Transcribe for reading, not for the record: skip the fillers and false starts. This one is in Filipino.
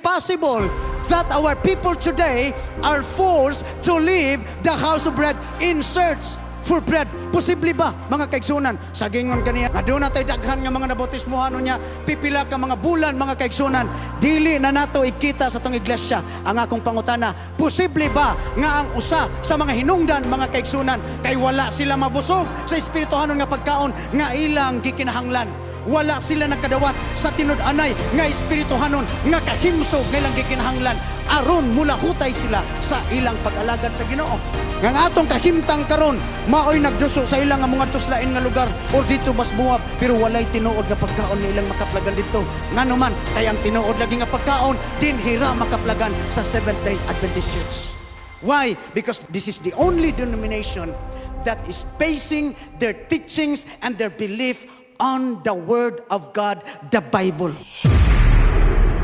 possible that our people today are forced to leave the house of bread in search for bread. Posible ba, mga kaigsunan? Sa gingon kaniya, nga doon natin daghan nga mga nabautismohano niya, pipila ka mga bulan, mga kaigsunan, dili na nato ikita sa tong iglesia. Ang akong pangutana, posible ba nga ang usa sa mga hinungdan, mga kaigsunan, kay wala sila mabusog sa espirituhanon nga pagkaon nga ilang gikinahanglan? Wala sila nakadawat sa tinud-anay nga espirituhanon nga kahimsog nga ilang gikinahanglan aron mula hutay sila sa ilang pag-alagad sa Ginoo. Nga atong kahimtang karon maoy nagduso sa ilang nga mga tuslain nga lugar or dito mas buwab pero walay tinuod nga pagkaon nga ilang makaplagan dito. Ngano man kay ang tinuod lagi nga pagkaon din hira makaplagan sa Seventh-day Adventist Church. Why? Because this is the only denomination that is basing their teachings and their belief on the Word of God, the Bible.